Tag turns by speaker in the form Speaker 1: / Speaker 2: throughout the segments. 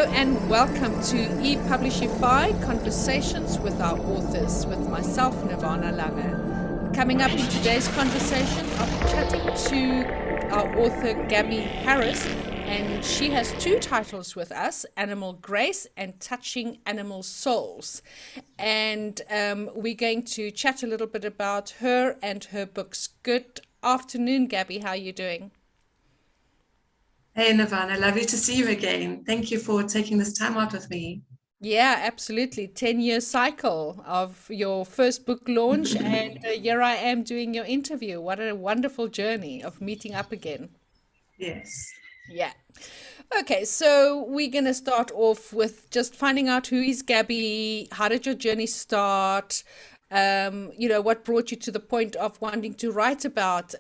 Speaker 1: and welcome to ePublishify Conversations with our authors, with myself, Nirvana Lange. Coming up in today's conversation, I'm chatting to our author, Gabby Harris, and she has two titles with us, Animal Grace and Touching Animal Souls. And we're going to chat a little bit about her and her books. Good afternoon, Gabby. How are you doing?
Speaker 2: Hey, Nirvana, lovely to see you again. Thank you for taking this time out with me.
Speaker 1: Yeah, absolutely. 10-year cycle of your first book launch, and here I am doing your interview. What a wonderful journey of meeting up again.
Speaker 2: Yes.
Speaker 1: Yeah. Okay, so we're going to start off with just finding out who is Gabby, how did your journey start? What brought you to the point of wanting to write about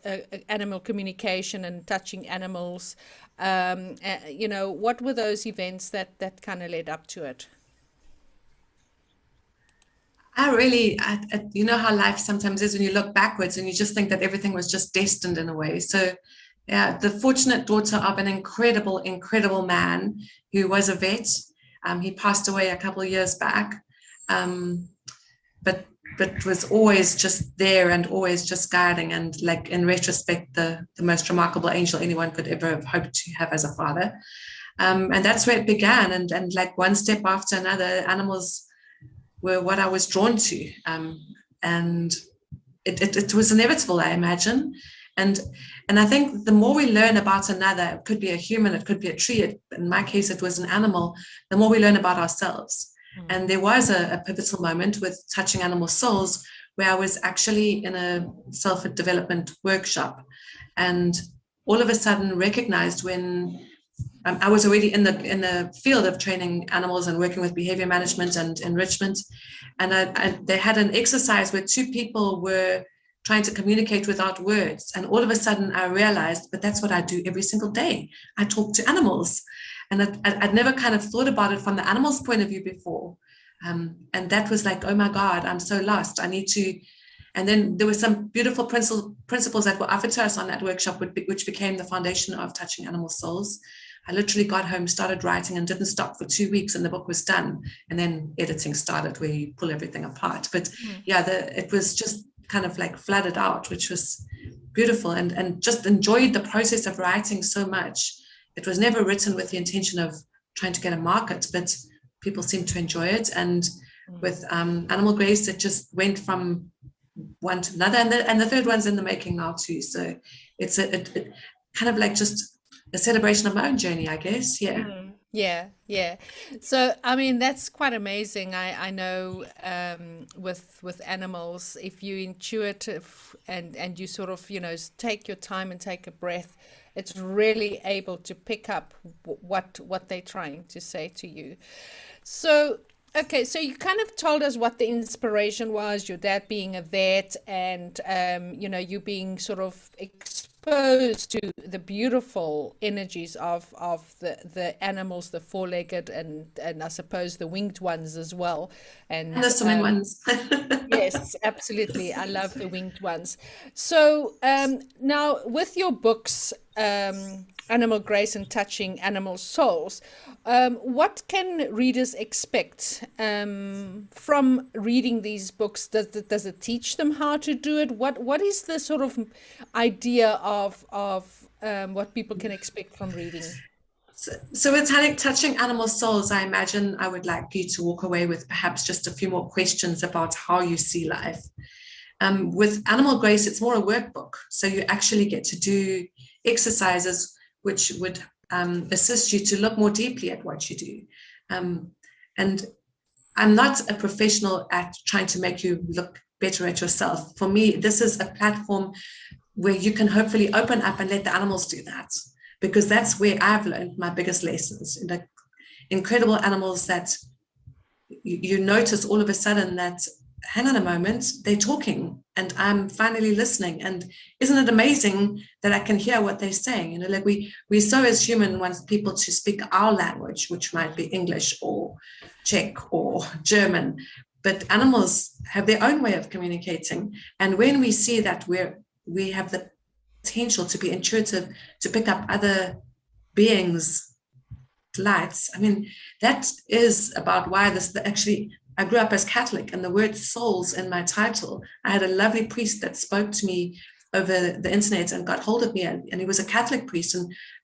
Speaker 1: animal communication and touching animals? What were those events that kind of led up to it?
Speaker 2: You know how life sometimes is when you look backwards and you just think that everything was just destined in a way. So, yeah, the fortunate daughter of an incredible, incredible man who was a vet. He passed away a couple of years back, um, but was always just there and always just guiding. And like in retrospect, the most remarkable angel anyone could ever have hoped to have as a father. And that's where it began. And like one step after another, animals were what I was drawn to. And it was inevitable, I imagine. And and I think the more we learn about another, it could be a human, it could be a tree. In my case, it was an animal. The more we learn about ourselves.
Speaker 1: Mm.
Speaker 2: And there was a pivotal moment with Touching Animal Souls where I was actually in a self-development workshop, and all of a sudden recognized when I was already in the field of training animals and working with behavior management and enrichment. And they had an exercise where two people were trying to communicate without words. And all of a sudden I realized, but that's what I do every single day. I talk to animals. And I'd never kind of thought about it from the animal's point of view before. And that was like, oh my God, I'm so lost. I need to. And then there were some beautiful principles that were offered to us on that workshop, which became the foundation of Touching Animal Souls. I literally got home, started writing, and didn't stop for 2 weeks, and the book was done. And then editing started, where you pull everything apart. But yeah, it was just kind of like flooded out, which was beautiful, and just enjoyed the process of writing so much. It was never written with the intention of trying to get a market, but people seemed to enjoy it. And
Speaker 1: Mm.
Speaker 2: with Animal Grace, it just went from one to another, and the third one's in the making now too. So it kind of like just a celebration of my own journey, I guess. Yeah.
Speaker 1: Mm. Yeah, yeah. So, I mean, that's quite amazing. I know with animals, if you intuitive and you sort of, take your time and take a breath, it's really able to pick up what they're trying to say to you. So, okay, so you kind of told us what the inspiration was, your dad being a vet, and you being sort of exposed to the beautiful energies of the animals, the four-legged and I suppose the winged ones as well.
Speaker 2: And the
Speaker 1: And
Speaker 2: swimming ones.
Speaker 1: yes, absolutely. I love the winged ones. So now with your books, Animal Grace and Touching Animal Souls, what can readers expect from reading these books? Does it teach them how to do it? What is the sort of idea of what people can expect from reading?
Speaker 2: So with Touching Animal Souls, I imagine I would like you to walk away with perhaps just a few more questions about how you see life. With Animal Grace, it's more a workbook. So you actually get to do exercises which would assist you to look more deeply at what you do. Um, and I'm not a professional at trying to make you look better at yourself. For me, this is a platform where you can hopefully open up and let the animals do that, because that's where I've learned my biggest lessons. The incredible animals that you notice all of a sudden that, hang on a moment, they're talking and I'm finally listening. And isn't it amazing that I can hear what they're saying? Like we so as human want people to speak our language, which might be English or Czech or German, but animals have their own way of communicating. And when we see that we have the potential to be intuitive, to pick up other beings lights. I mean, that is about why actually, I grew up as Catholic, and the word souls in my title. I had a lovely priest that spoke to me over the internet and got hold of me, and he was a Catholic priest.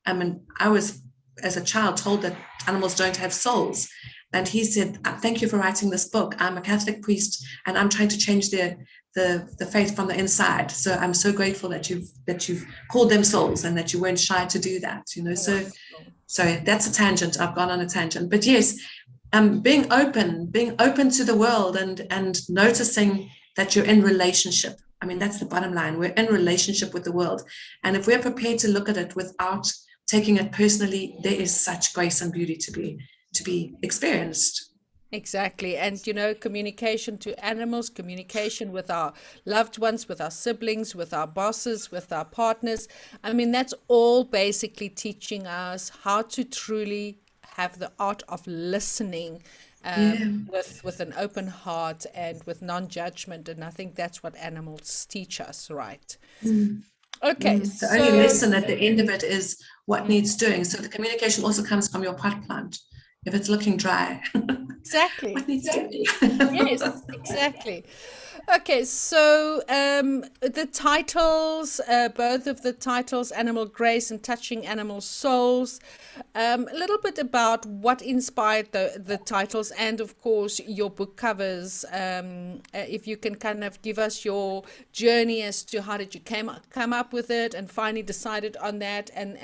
Speaker 2: And I was, as a child, told that animals don't have souls. And he said, "Thank you for writing this book. I'm a Catholic priest, and I'm trying to change the faith from the inside. So I'm so grateful that you've called them souls, and that you weren't shy to do that." So sorry, that's a tangent. I've gone on a tangent, but yes, being open to the world, and noticing that you're in relationship. I mean, that's the bottom line. We're in relationship with the world, and if we're prepared to look at it without taking it personally, there is such grace and beauty to be experienced.
Speaker 1: Exactly. And, communication to animals, communication with our loved ones, with our siblings, with our bosses, with our partners. I mean, that's all basically teaching us how to truly have the art of listening,
Speaker 2: Yeah.
Speaker 1: with an open heart and with non-judgment. And I think that's what animals teach us, right?
Speaker 2: Mm.
Speaker 1: Okay,
Speaker 2: The only
Speaker 1: so
Speaker 2: lesson at the end of it is what needs doing. So the communication also comes from your pot plant. If it's looking dry,
Speaker 1: exactly.
Speaker 2: what needs doing?
Speaker 1: Yes, exactly. Okay, so the titles, both of the titles, Animal Grace and Touching Animal Souls, a little bit about what inspired the titles, and of course your book covers. If you can kind of give us your journey as to how did you come up with it and finally decided on that, and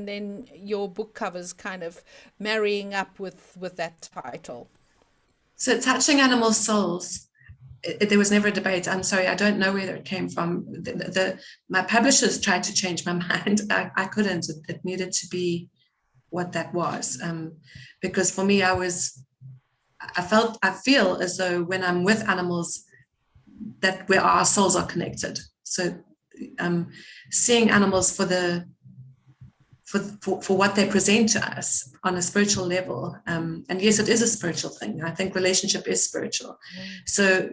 Speaker 1: then your book covers kind of marrying up with that title.
Speaker 2: So touching animal souls, there was never a debate. I'm sorry, I don't know where it came from. My publishers tried to change my mind. I couldn't. It needed to be what that was, because for me, I feel as though when I'm with animals, that where our souls are connected. So seeing animals for what they present to us on a spiritual level. And yes, it is a spiritual thing. I think relationship is spiritual. So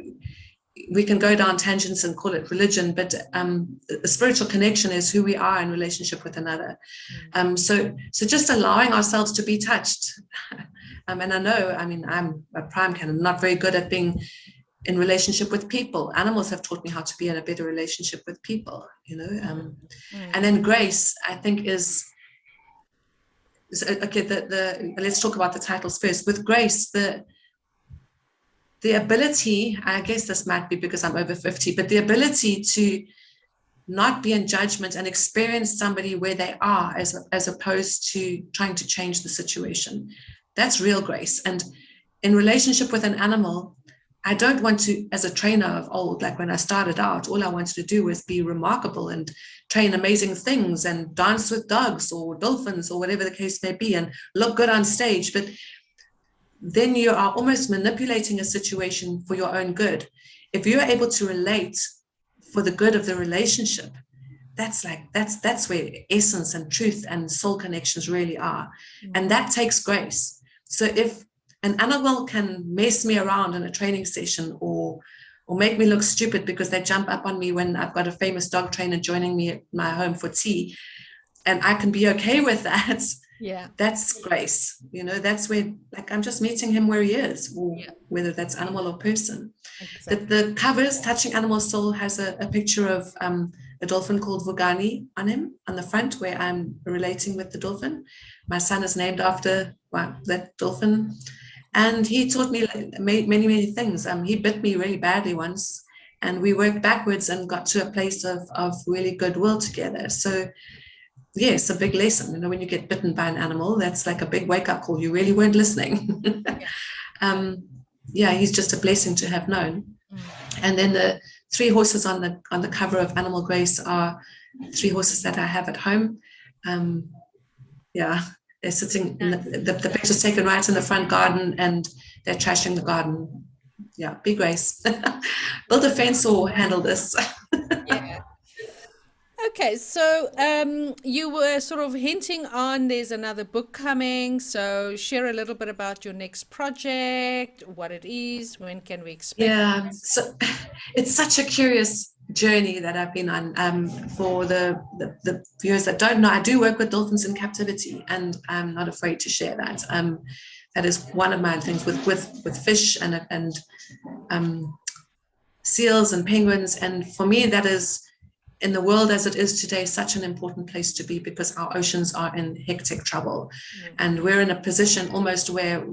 Speaker 2: we can go down tangents and call it religion, but the spiritual connection is who we are in relationship with another. So just allowing ourselves to be touched. And I know, I mean, I'm a prime canon, not very good at being in relationship with people. Animals have taught me how to be in a better relationship with people, And then grace, I think, is okay. Let's talk about the titles first. With grace, the ability, I guess this might be because I'm over 50, but the ability to not be in judgment and experience somebody where they are, as opposed to trying to change the situation. That's real grace. And in relationship with an animal, I don't want to, as a trainer of old, like when I started out, all I wanted to do was be remarkable and train amazing things and dance with dogs or dolphins or whatever the case may be and look good on stage. But then you are almost manipulating a situation for your own good. If you're able to relate for the good of the relationship, that's where essence and truth and soul connections really are. And that takes grace. So if an animal can mess me around in a training session or make me look stupid because they jump up on me when I've got a famous dog trainer joining me at my home for tea, and I can be okay with that, that's grace. That's where, like, I'm just meeting him where he is, or whether that's animal or person. Exactly. The covers, Touching Animal Soul, has a picture of a dolphin called Vugani on him on the front, where I'm relating with the dolphin. My son is named after that dolphin. And he taught me many, many things. He bit me really badly once, and we worked backwards and got to a place of really goodwill together. So, yes, a big lesson. When you get bitten by an animal, that's like a big wake-up call. You really weren't listening. He's just a blessing to have known. And then the 3 horses on the cover of Animal Grace are 3 horses that I have at home. They're sitting in the picture's taken right in the front garden, and they're trashing the garden. Yeah, be grace. Build a fence or handle this.
Speaker 1: Okay, so you were sort of hinting on there's another book coming. So share a little bit about your next project, what it is, when can we expect it?
Speaker 2: So it's such a curious journey that I've been on. For the viewers that don't know, I do work with dolphins in captivity, and I'm not afraid to share that. That is one of my things with fish and seals and penguins. And for me, that is, in the world as it is today, such an important place to be, because our oceans are in hectic trouble. And we're in a position almost where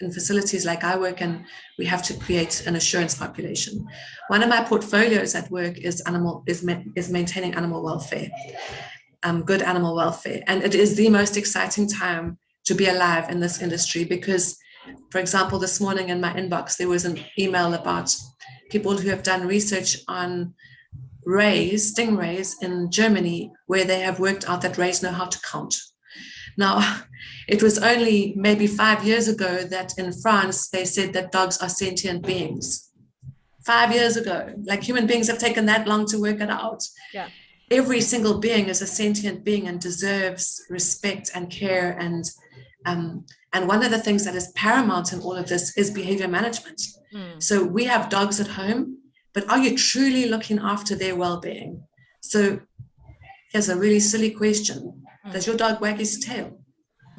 Speaker 2: in facilities like I work in, we have to create an assurance population. One of my portfolios at work is maintaining animal welfare, good animal welfare. And it is the most exciting time to be alive in this industry, because, for example, this morning in my inbox, there was an email about people who have done research on stingrays in Germany, where they have worked out that rays know how to count. Now, it was only maybe 5 years ago that in France, they said that dogs are sentient beings. 5 years ago, like human beings have taken that long to work it out.
Speaker 1: Yeah.
Speaker 2: Every single being is a sentient being and deserves respect and care. And one of the things that is paramount in all of this is behavior management. So we have dogs at home, but are you truly looking after their well-being? So here's a really silly question. Does your dog wag his tail?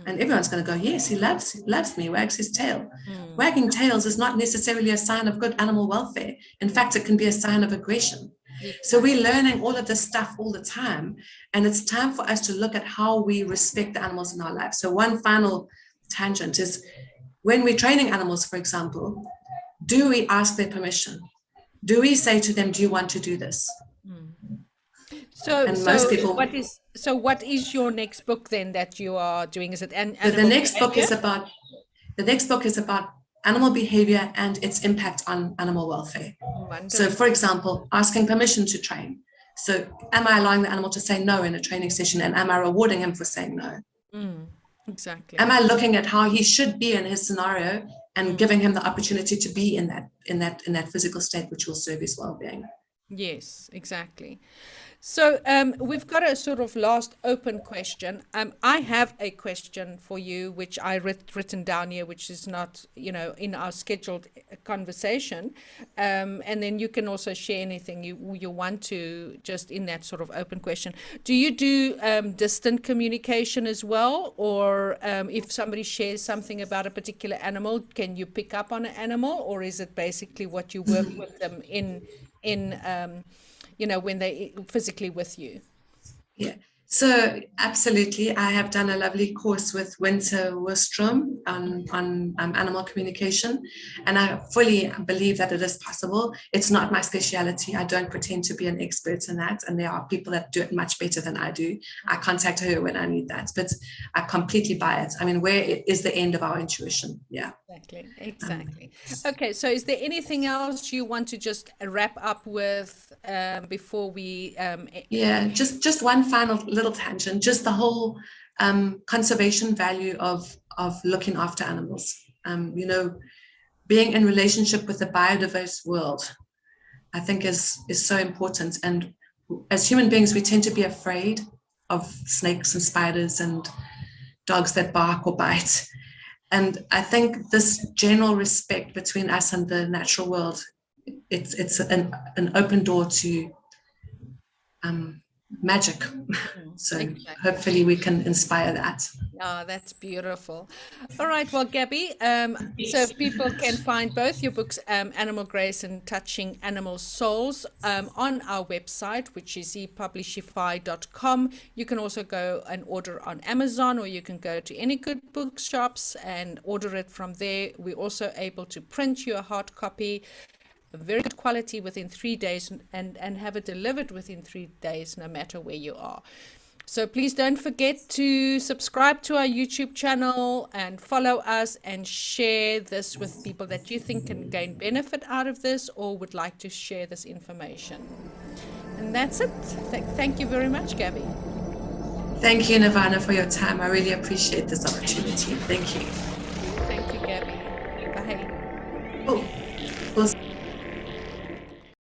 Speaker 2: And everyone's going to go, yes, he loves me, wags his tail. Wagging tails is not necessarily a sign of good animal welfare. In fact, it can be a sign of aggression. So we're learning all of this stuff all the time. And it's time for us to look at how we respect the animals in our lives. So one final tangent is, when we're training animals, for example, do we ask their permission? Do we say to them, do you want to do this?
Speaker 1: What is your next book then that you are doing? Is it
Speaker 2: the next book is about animal behavior and its impact on animal welfare. Wonderful. So, for example, asking permission to train. So am I allowing the animal to say no in a training session, and am I rewarding him for saying no?
Speaker 1: Exactly.
Speaker 2: Am I looking at how he should be in his scenario and giving him the opportunity to be in that physical state, which will serve his well-being?
Speaker 1: Yes, exactly. So we've got a sort of last open question. I have a question for you, which I written down here, which is not, in our scheduled conversation. And then you can also share anything you want to, just in that sort of open question. Do you do distant communication as well? Or if somebody shares something about a particular animal, can you pick up on an animal? Or is it basically what you work with them in when they physically with you?
Speaker 2: Yeah, so absolutely. I have done a lovely course with Winter Wistrom on animal communication, and I fully believe that it is possible. It's not my speciality. I don't pretend to be an expert in that, and there are people that do it much better than I do. I contact her when I need that, but I completely buy it. I mean, where is the end of our intuition? Yeah.
Speaker 1: Exactly. Okay, so is there anything else you want to just wrap up with before we
Speaker 2: just one final little tangent, just the whole conservation value of looking after animals. Being in relationship with the biodiverse world, I think is so important. And as human beings, we tend to be afraid of snakes and spiders and dogs that bark or bite. And I think this general respect between us and the natural world, it's an open door to magic. So exactly. Hopefully we can inspire that.
Speaker 1: Oh, that's beautiful. All right, well, Gabby, so people can find both your books, Animal Grace and Touching Animal Souls, on our website, which is epublishify.com. You can also go and order on Amazon, or you can go to any good bookshops and order it from there. We're also able to print you a hard copy, very good quality, within 3 days, and have it delivered within 3 days, no matter where you are. So please don't forget to subscribe to our YouTube channel and follow us, and share this with people that you think can gain benefit out of this or would like to share this information. And that's it. Thank you very much, Gabby.
Speaker 2: Thank you, Nirvana, for your time. I really appreciate this opportunity. Thank you.
Speaker 1: Thank you, Gabby. Bye.
Speaker 2: Oh.